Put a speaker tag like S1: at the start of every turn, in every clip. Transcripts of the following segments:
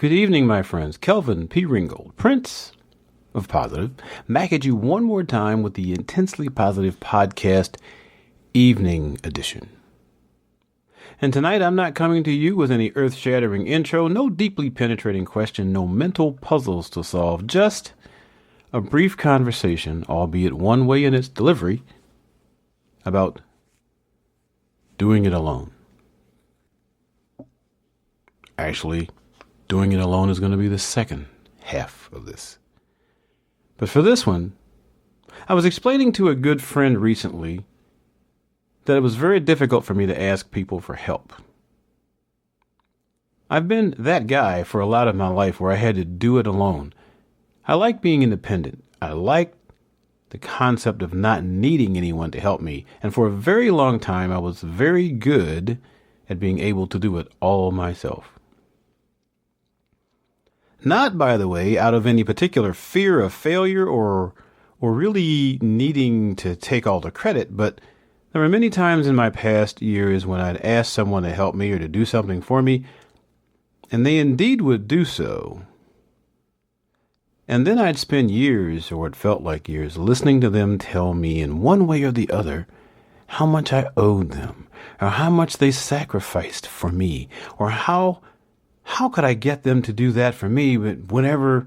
S1: Good evening, my friends. Kelvin P. Ringgold, Prince of Positive, back at you one more time with the Intensely Positive Podcast Evening Edition. And tonight I'm not coming to you with any earth-shattering intro, no deeply penetrating question, no mental puzzles to solve, just a brief conversation, albeit one way in its delivery, about doing it alone. Actually, doing it alone is going to be the second half of this. But for this one, I was explaining to a good friend recently that it was very difficult for me to ask people for help. I've been that guy for a lot of my life where I had to do it alone. I like being independent. I like the concept of not needing anyone to help me. And for a very long time, I was very good at being able to do it all myself. Not, by the way, out of any particular fear of failure or really needing to take all the credit, but there were many times in my past years when I'd ask someone to help me or to do something for me, and they indeed would do so. And then I'd spend years, or it felt like years, listening to them tell me in one way or the other how much I owed them, or how much they sacrificed for me, or how could I get them to do that for me, but whatever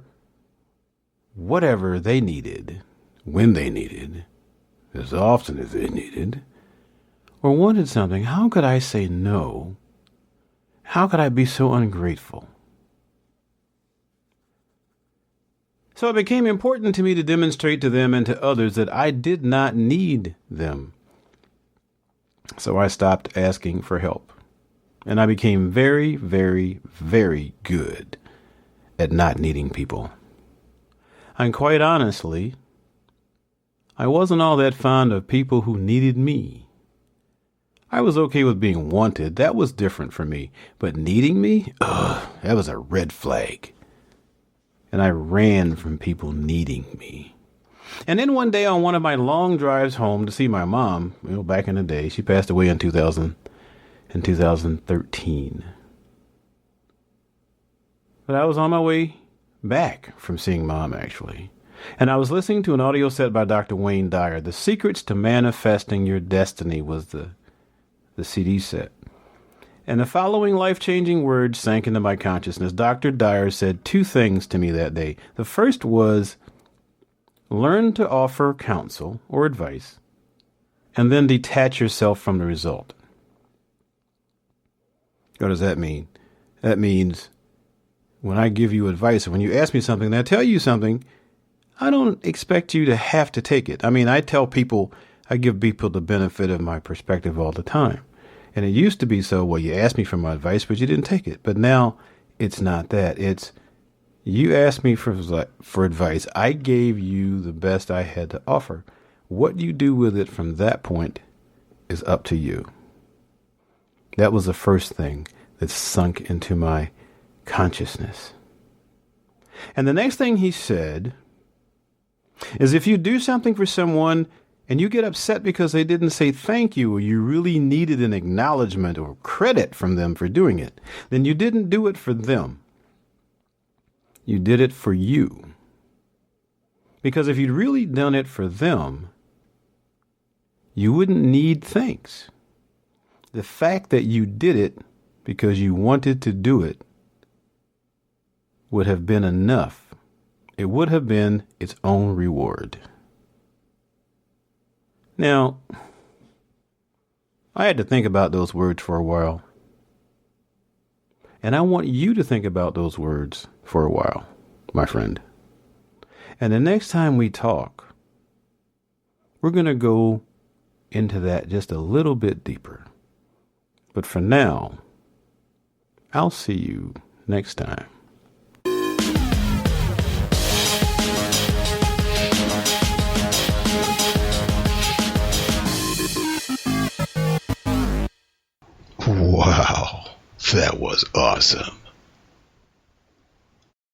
S1: they needed, when they needed, as often as they needed, or wanted something, how could I say no? How could I be so ungrateful? So it became important to me to demonstrate to them and to others that I did not need them. So I stopped asking for help. And I became very, very, very good at not needing people. And quite honestly, I wasn't all that fond of people who needed me. I was okay with being wanted. That was different for me. But needing me? That was a red flag. And I ran from people needing me. And then one day on one of my long drives home to see my mom, back in the day, she passed away in 2013. But I was on my way back from seeing Mom, actually. And I was listening to an audio set by Dr. Wayne Dyer. The Secrets to Manifesting Your Destiny was the CD set. And the following life-changing words sank into my consciousness. Dr. Dyer said two things to me that day. The first was, learn to offer counsel or advice, and then detach yourself from the result. What does that mean? That means when I give you advice, or when you ask me something, and I tell you something, I don't expect you to have to take it. I mean, I give people the benefit of my perspective all the time. And it used to be so, well, you asked me for my advice, but you didn't take it. But now it's not that. It's you asked me for advice. I gave you the best I had to offer. What you do with it from that point is up to you. That was the first thing that sunk into my consciousness. And the next thing he said is if you do something for someone and you get upset because they didn't say thank you, or you really needed an acknowledgement or credit from them for doing it, then you didn't do it for them. You did it for you. Because if you'd really done it for them, you wouldn't need thanks. The fact that you did it because you wanted to do it would have been enough. It would have been its own reward. Now, I had to think about those words for a while. And I want you to think about those words for a while, my friend. And the next time we talk, we're going to go into that just a little bit deeper. But for now, I'll see you next time.
S2: Wow, that was awesome.